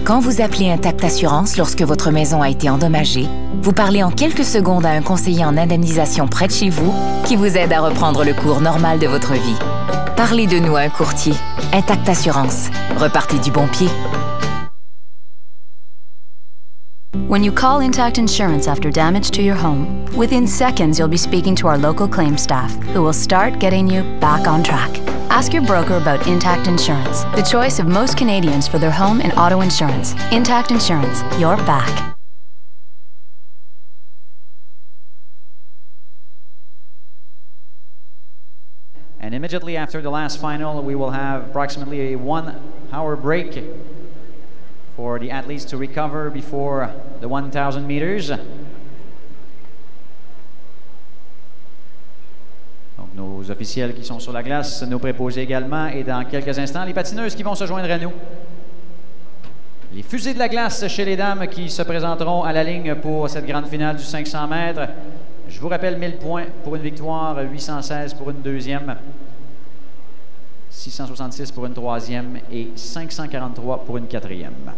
Quand vous appelez Intact Assurance lorsque votre maison a été endommagée, vous parlez en quelques secondes à un conseiller en indemnisation près de chez vous qui vous aide à reprendre le cours normal de votre vie. Parlez de nous à un courtier. Intact Assurance. Repartez du bon pied. When you call Intact Insurance after damage to your home, within seconds you'll be speaking to our local claims staff, who will start getting you back on track. Ask your broker about Intact Insurance, the choice of most Canadians for their home and auto insurance. Intact Insurance, your back. And immediately after the last final, we will have approximately a 1-hour break for the athletes to recover before the 1,000 meters. Donc nos officiels qui sont sur la glace, nos préposés également, et dans quelques instants, les patineuses qui vont se joindre à nous. Les fusées de la glace chez les dames qui se présenteront à la ligne pour cette grande finale du 500 mètres. Je vous rappelle 1000 points pour une victoire, 816 pour une deuxième, 666 pour une troisième et 543 pour une quatrième.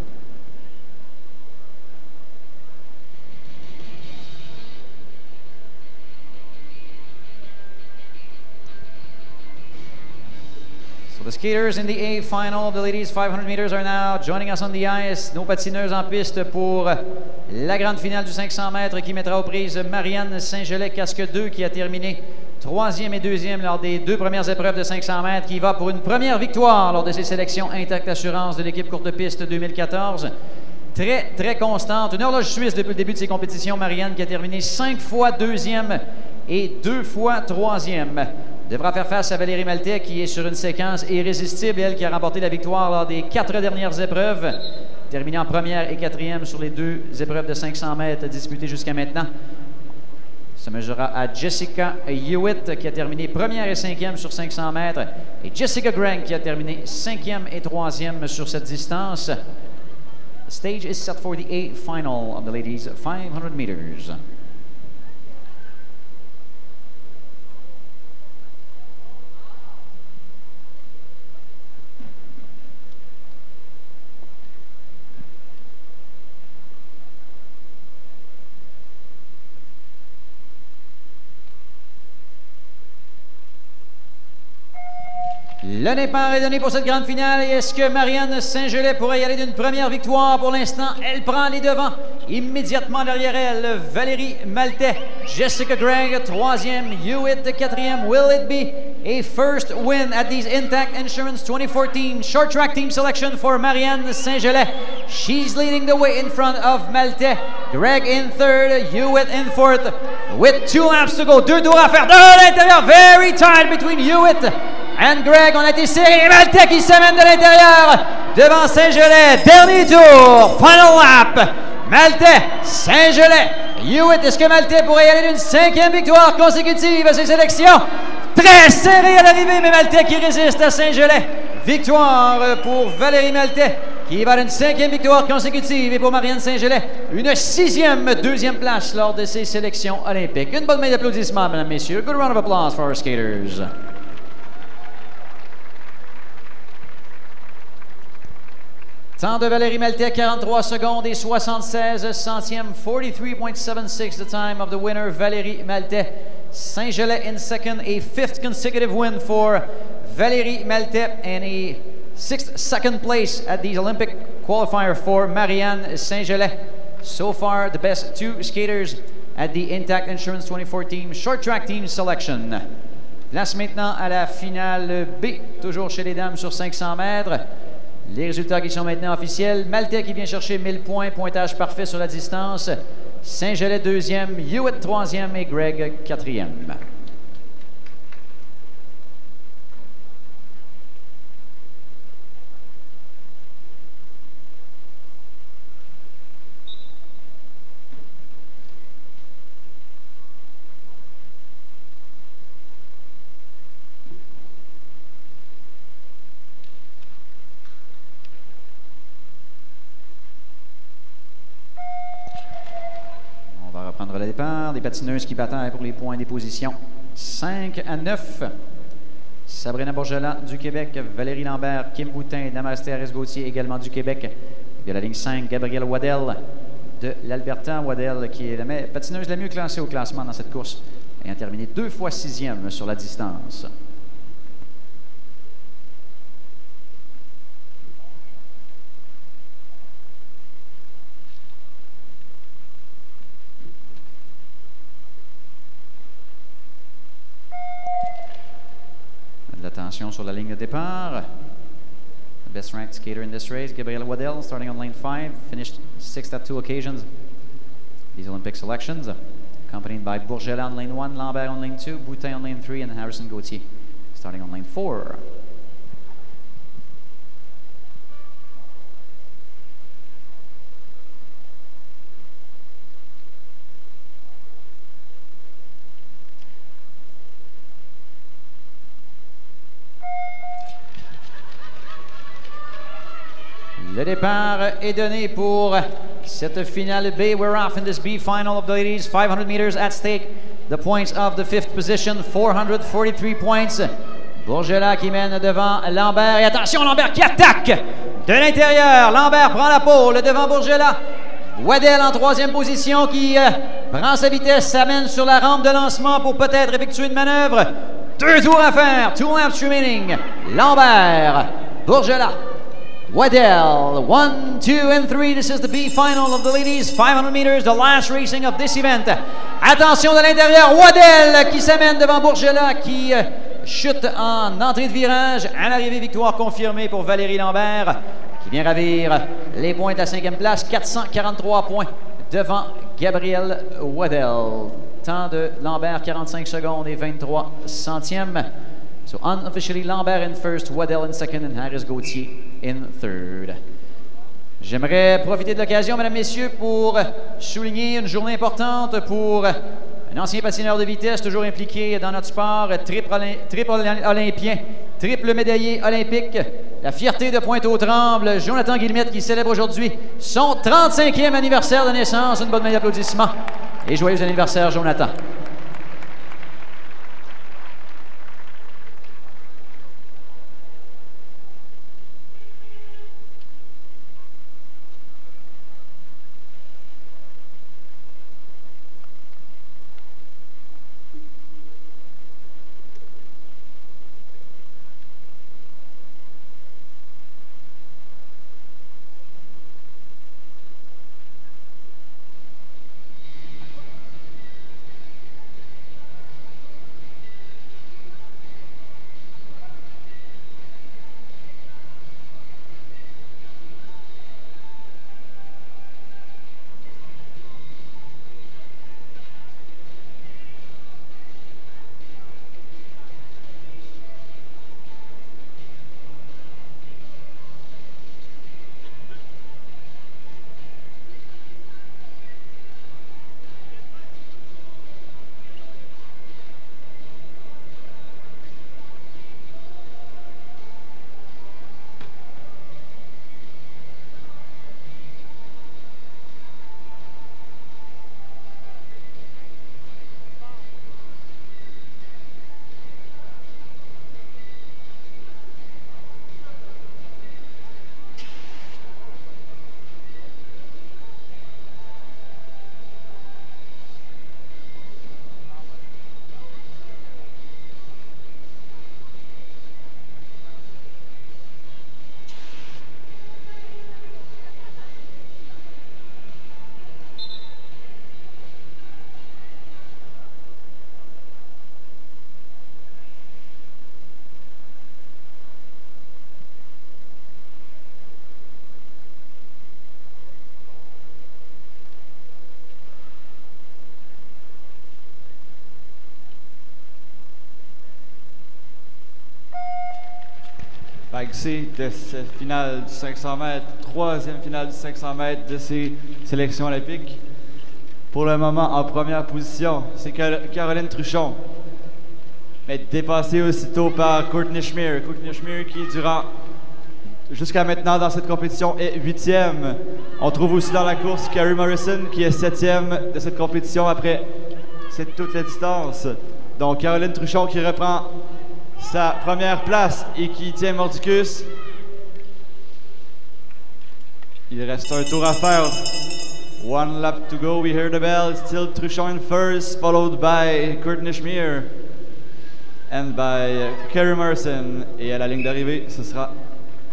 So the skaters in the A final of the ladies 500 meters are now joining us on the ice. Nos patineuses en piste pour la grande finale du 500 mètres qui mettra aux prises Marianne Saint-Gelais, casque 2, qui a terminé troisième et deuxième lors des deux premières épreuves de 500 mètres, qui va pour une première victoire lors de ses sélections Intact Assurance de l'équipe courte piste 2014. Très, très constante. Une horloge suisse depuis le début de ses compétitions. Marianne qui a terminé 5 fois deuxième et 2 fois troisième. Devra faire face à Valérie Maltais qui est sur une séquence irrésistible, elle qui a remporté la victoire lors des 4 dernières épreuves, terminée en première et quatrième sur les deux épreuves de 500 mètres disputées jusqu'à maintenant. Se mesurera à Jessica Hewitt qui a terminé première et cinquième sur 500 mètres et Jessica Gregg qui a terminé cinquième et troisième sur cette distance. The stage is set for the A final of the ladies 500 meters. Le départ est donné pour cette grande finale. Et est-ce que Marianne Saint-Gelais pourrait y aller d'une première victoire? Pour l'instant, elle prend les devants. Immédiatement derrière elle, Valérie Maltais, Jessica Gregg, troisième, Hewitt, quatrième. Will it be a first win at these Intact Insurance 2014 short track team selection for Marianne Saint-Gelais? She's leading the way in front of Maltais. Gregg in third, Hewitt in fourth. With 2 laps to go, 2 tours à faire. De l'intérieur, very tight between Hewitt and Gregg. On a été serré. Et Maltais qui s'amène de l'intérieur devant Saint-Gelais. Dernier tour, final lap. Maltais, Saint-Gelais, Hewitt. Est-ce que Maltais pourrait y aller d'une 5e victoire consécutive à ses sélections? Très serré à l'arrivée, mais Maltais qui résiste à Saint-Gelais. Victoire pour Valérie Maltais qui va d'une 5e victoire consécutive, et pour Marianne Saint-Gelais, une 6e deuxième place lors de ses sélections olympiques. Une bonne main d'applaudissements, mesdames, messieurs. Good round of applause for our skaters. Temps de Valérie Maltais, 43 secondes et 76 centièmes, 43.76 the time of the winner, Valérie Maltais. Saint-Gelais in second, a 5th consecutive win for Valérie Maltais, and a 6th second place at the Olympic qualifier for Marianne Saint-Gelais. So far, the best 2 skaters at the Intact Insurance 2014 short track team selection. Place maintenant à la finale B, toujours chez les dames sur 500 mètres. Les résultats qui sont maintenant officiels. Maltais qui vient chercher 1000 points, pointage parfait sur la distance. Saint-Gelais 2e, Hewitt 3e et Gregg 4e. Prendre le départ, des patineuses qui bataillent pour les points des positions 5 à 9. Sabrina Bourgelat du Québec, Valérie Lambert, Kim Boutin, Damaris Gauthier également du Québec, Il y a la ligne 5, Gabrielle Waddell de l'Alberta. Waddell qui est la patineuse la mieux classée au classement dans cette course, ayant terminé 2 fois 6e sur la distance. Attention sur la ligne de départ. The best ranked skater in this race, Gabrielle Waddell, starting on lane 5, finished 6th at 2 occasions. These Olympic selections, accompanied by Bourgela on lane 1, Lambert on lane 2, Boutin on lane 3, and Harrison Gauthier starting on lane 4. Le départ est donné pour cette finale B. We're off in this B final of the ladies. 500 meters at stake. The points of the 5th position, 443 points. Bourgela qui mène devant Lambert. Et attention, Lambert qui attaque de l'intérieur. Lambert prend la pole devant Bourgela. Waddell en 3e position qui prend sa vitesse, s'amène sur la rampe de lancement pour peut-être effectuer une manœuvre. 2 tours à faire. 2 laps remaining. Lambert, Bourgela, Waddell, 1, 2, and 3. This is the B final of the ladies. 500 meters, the last racing of this event. Attention de l'intérieur, Waddell qui s'amène devant Bourgela qui chute en entrée de virage. À l'arrivée, victoire confirmée pour Valérie Lambert qui vient ravir les points de la 5e place. 443 points devant Gabrielle Waddell. Temps de Lambert, 45 secondes et 23 centièmes. So unofficially, Lambert in first, Waddell in second, and Harris Gauthier in third. J'aimerais profiter de l'occasion, mesdames, messieurs, pour souligner une journée importante pour un ancien patineur de vitesse, toujours impliqué dans notre sport, triple olympien, triple médaillé olympique, la fierté de Pointe-aux-Trembles, Jonathan Guillemette, qui célèbre aujourd'hui son 35e anniversaire de naissance. Une bonne main d'applaudissements et joyeux anniversaire, Jonathan. Vague C de cette finale du 500 mètres, 3e finale du 500 mètres de ces sélections olympiques. Pour le moment, en première position, c'est Caroline Truchon, mais dépassée aussitôt par Courtney Schmier. Courtney Schmier qui, jusqu'à maintenant dans cette compétition, est 8e. On trouve aussi dans la course Carrie Morrison qui est 7e de cette compétition après toute la distance. Donc Caroline Truchon qui reprend sa première place et qui tient mordicus. Il reste un tour à faire. One lap to go. We hear the bell. Still Truchon in first, followed by Courtney Schmier and by Kerry Morrison. Et à la ligne d'arrivée, ce sera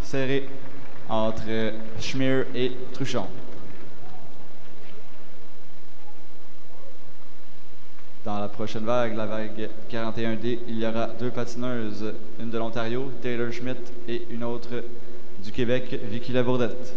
serré entre Schmier et Truchon. Dans la prochaine vague, la vague 41D, il y aura 2 patineuses, une de l'Ontario, Taylor Schmidt, et une autre du Québec, Vicky Labourdette.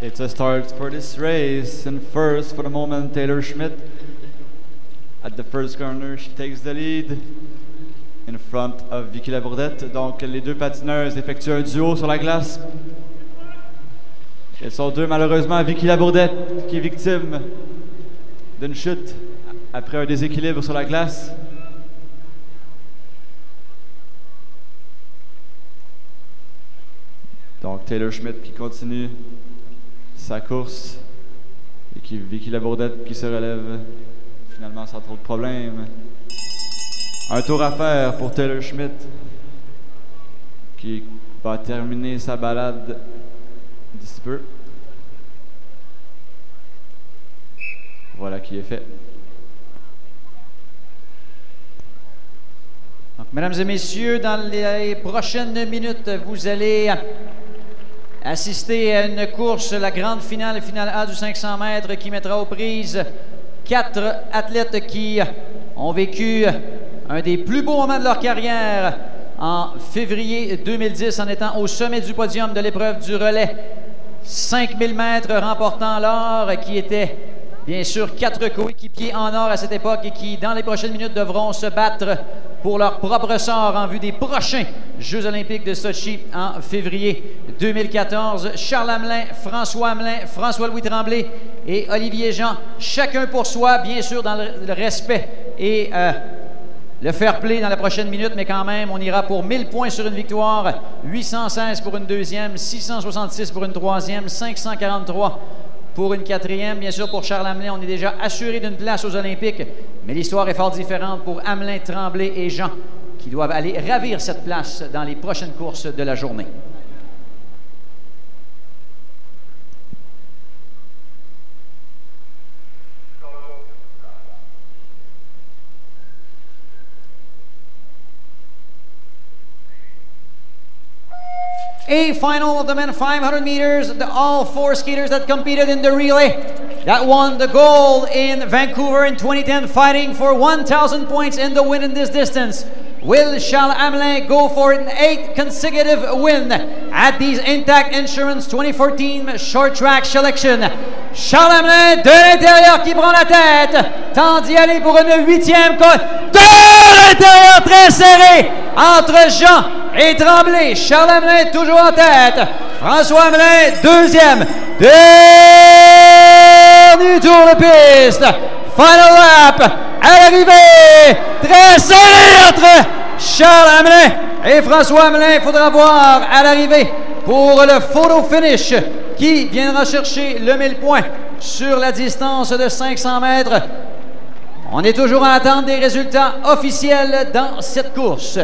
It's a start for this race, and first for the moment, Taylor Schmidt. At the first corner, she takes the lead in front of Vicky Labourdette. Donc les 2 patineuses effectuent un duo sur la glace. Elles sont 2 malheureusement. Vicky Labourdette qui est victime d'une chute après un déséquilibre sur la glace. Donc Taylor Schmidt qui continue sa course et Vicky Labourdette qui se relève finalement sans trop de problèmes. Un tour à faire pour Taylor Schmidt qui va terminer sa balade d'ici peu. Voilà qui est fait. Donc, mesdames et messieurs, dans les prochaines minutes, vous allez assister à une course, la grande finale A du 500 mètres qui mettra aux prises 4 athlètes qui ont vécu un des plus beaux moments de leur carrière en février 2010 en étant au sommet du podium de l'épreuve du relais. 5000 mètres remportant l'or qui était bien sûr 4 coéquipiers en or à cette époque et qui dans les prochaines minutes devront se battre pour leur propre sort en vue des prochains Jeux olympiques de Sochi en février 2014. Charles Hamelin, François Hamelin, François-Louis Tremblay et Olivier Jean, chacun pour soi, bien sûr dans le respect et le fair play dans la prochaine minute, mais quand même, on ira pour 1000 points sur une victoire, 816 pour une deuxième, 666 pour une troisième, 543 pour une quatrième. Bien sûr, pour Charles Hamelin, on est déjà assuré d'une place aux Olympiques, mais l'histoire est fort différente pour Hamelin, Tremblay et Jean, qui doivent aller ravir cette place dans les prochaines courses de la journée. A final of the men 500 meters, all 4 skaters that competed in the relay that won the gold in Vancouver in 2010, fighting for 1,000 points in the win in this distance. Will Charles Hamelin go for an 8th consecutive win at these Intact Insurance 2014 Short Track Selection? Charles Hamelin de l'intérieur qui prend la tête, tente d'y aller pour une 8e cote. De l'intérieur très serré entre Jean et Tremblay. Charles Hamelin toujours en tête. François Hamelin, 2e. Dernier tour de piste. Final lap à l'arrivée. Très serré entre Charles Hamelin et François Hamelin. Il faudra voir à l'arrivée pour le photo finish qui viendra chercher le 1000 points sur la distance de 500 mètres. On est toujours en attente des résultats officiels dans cette course.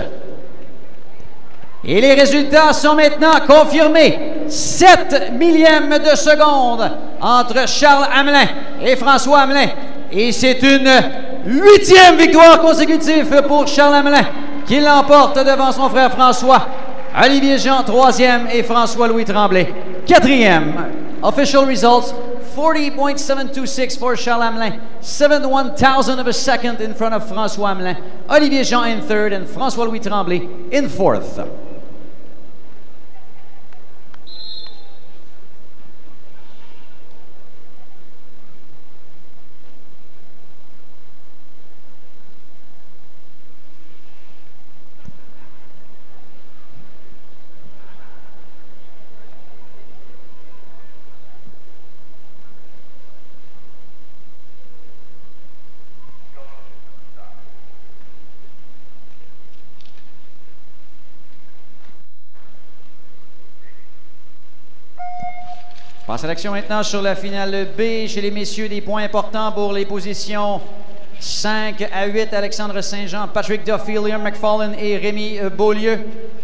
Et les résultats sont maintenant confirmés. 7 millièmes de seconde entre Charles Hamelin et François Hamelin. Et c'est une 8e victoire consécutive pour Charles Hamelin qui l'emporte devant son frère François. Olivier Jean, 3e et François-Louis Tremblay, 4e. Official results 40.726 for Charles Hamelin. 7/1000 of a second in front of François Hamelin. Olivier Jean in third and François-Louis Tremblay in fourth. Passe à l'action maintenant sur la finale B. Chez les messieurs, des points importants pour les positions 5 à 8. Alexandre Saint-Jean, Patrick Duffy, Liam McFarlane et Rémi Beaulieu.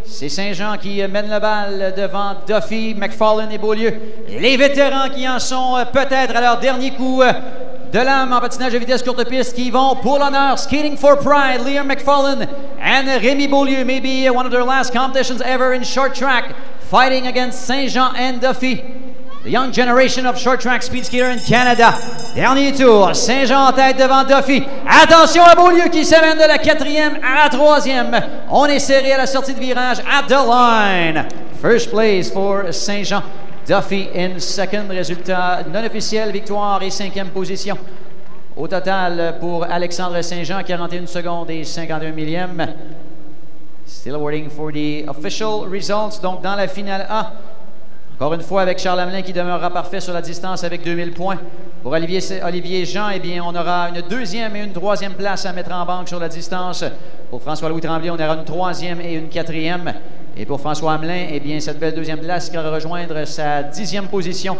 C'est Saint-Jean qui mène le bal devant Duffy, McFarlane et Beaulieu. Les vétérans qui en sont peut-être à leur dernier coup de lame en patinage de vitesse courte piste qui vont pour l'honneur. Skating for pride, Liam McFarlane and Rémi Beaulieu. Maybe one of their last competitions ever in short track. Fighting against Saint-Jean and Duffy. The young generation of short track speed skater in Canada. Dernier tour, Saint-Jean en tête devant Duffy. Attention à Beaulieu qui s'amène de la 4e à la 3e. On est serré à la sortie de virage at the line. First place for Saint-Jean. Duffy in second. Résultat non officiel, victoire et 5e position. Au total pour Alexandre Saint-Jean, 41 secondes et 51 millièmes. Still waiting for the official results. Donc dans la finale A, encore une fois, avec Charles Hamelin qui demeurera parfait sur la distance avec 2000 points. Pour Olivier Jean, eh bien, on aura une 2e et une 3e place à mettre en banque sur la distance. Pour François-Louis Tremblay, on aura une 3e et une 4e. Et pour François Hamelin, eh bien, cette belle 2e place qui va rejoindre sa 10e position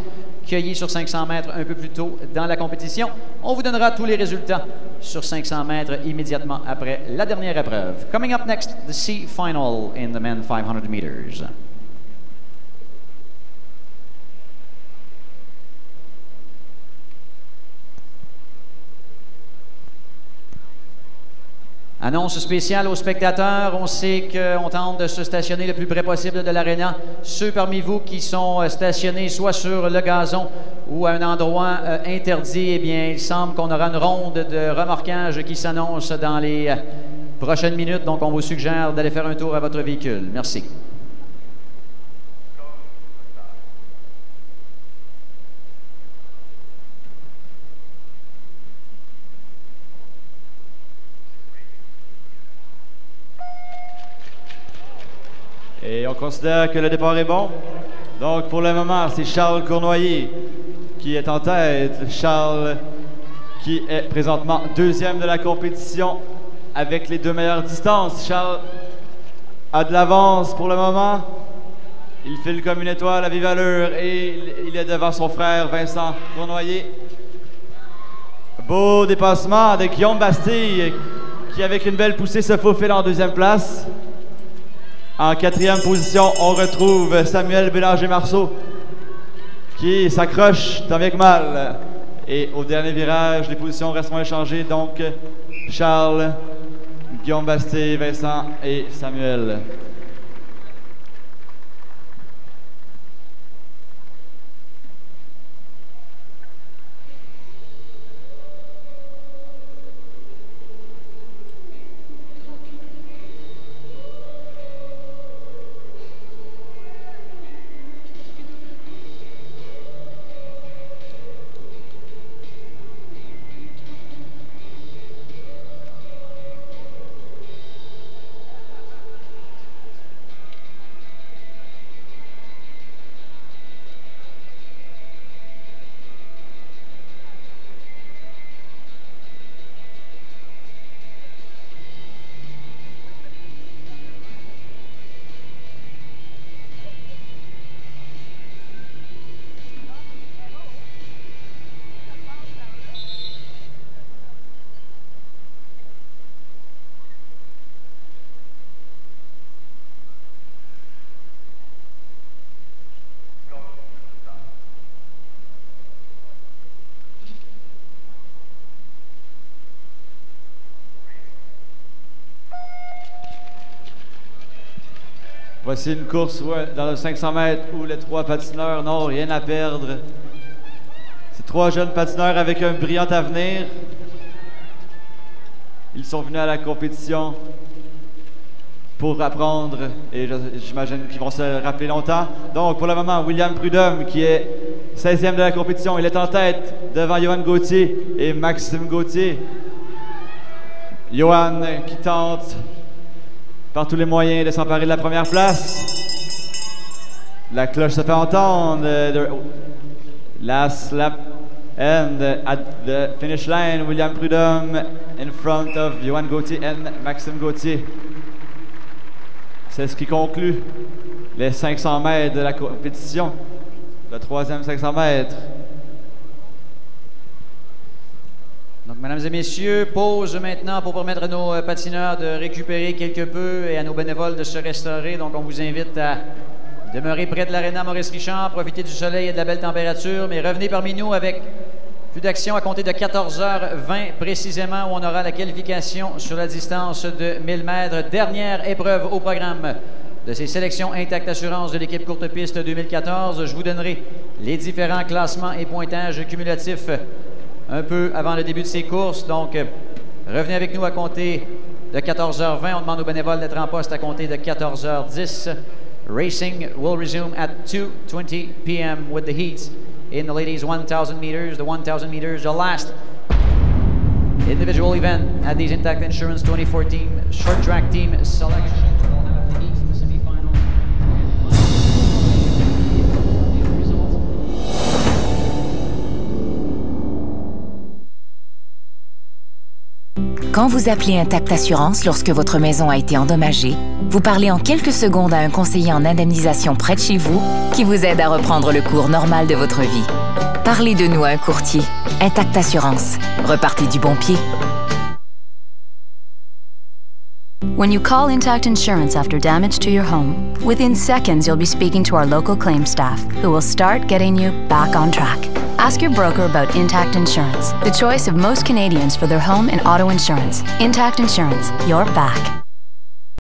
cueillie sur 500 mètres un peu plus tôt dans la compétition. On vous donnera tous les résultats sur 500 mètres immédiatement après la dernière épreuve. Coming up next, the C final in the men 500 meters. Annonce spéciale aux spectateurs. On sait qu'on tente de se stationner le plus près possible de l'aréna. Ceux parmi vous qui sont stationnés soit sur le gazon ou à un endroit interdit, eh bien, il semble qu'on aura une ronde de remorquage qui s'annonce dans les prochaines minutes. Donc, on vous suggère d'aller faire un tour à votre véhicule. Merci. Et on considère que le départ est bon. Donc, pour le moment, c'est Charles Cournoyer qui est en tête. Charles qui est présentement 2e de la compétition avec les 2 meilleures distances. Charles a de l'avance pour le moment. Il file comme une étoile à vive allure et il est devant son frère Vincent Cournoyer. Beau dépassement de Guillaume Bastille qui, avec une belle poussée, se faufile en 2e place. En 4e position, on retrouve Samuel Bélanger-Marceau qui s'accroche tant bien que mal. Et au dernier virage, les positions resteront échangées. Donc, Charles, Guillaume Bastille, Vincent et Samuel. Voici une course dans le 500 mètres où les 3 patineurs n'ont rien à perdre. C'est 3 jeunes patineurs avec un brillant avenir. Ils sont venus à la compétition pour apprendre et j'imagine qu'ils vont se rappeler longtemps. Donc, pour le moment, William Prudhomme, qui est 16e de la compétition, il est en tête devant Johan Gauthier et Maxime Gauthier. Johan qui tente par tous les moyens de s'emparer de la première place. La cloche se fait entendre. Last lap and at the finish line, William Prudhomme in front of Johan Gauthier and Maxime Gauthier. C'est ce qui conclut les 500 mètres de la compétition, le 3e 500 mètres. Donc, mesdames et messieurs, pause maintenant pour permettre à nos patineurs de récupérer quelque peu et à nos bénévoles de se restaurer. Donc, on vous invite à demeurer près de l'aréna Maurice Richard, profiter du soleil et de la belle température, mais revenez parmi nous avec plus d'action à compter de 14h20 précisément, où on aura la qualification sur la distance de 1000 mètres. Dernière épreuve au programme de ces sélections Intact Assurance de l'équipe courte piste 2014. Je vous donnerai les différents classements et pointages cumulatifs un peu avant le début de ces courses. Donc, revenez avec nous à compter de 14h20. On demande aux bénévoles d'être en poste à compter de 14h10. Racing will resume at 2:20 p.m. with the heats in the ladies 1,000 meters. The 1,000 meters, the last individual event at these Intact Insurance 2014 short track team selection. We'll have the heats, the semifinal. Quand vous appelez Intact Assurance lorsque votre maison a été endommagée, vous parlez en quelques secondes à un conseiller en indemnisation près de chez vous qui vous aide à reprendre le cours normal de votre vie. Parlez de nous à un courtier. Intact Assurance. Repartez du bon pied. When you call Intact Insurance after damage to your home, within seconds you'll be speaking to our local claims staff, who will start getting you back on track. Ask your broker about Intact Insurance, the choice of most Canadians for their home and auto insurance. Intact Insurance, your back.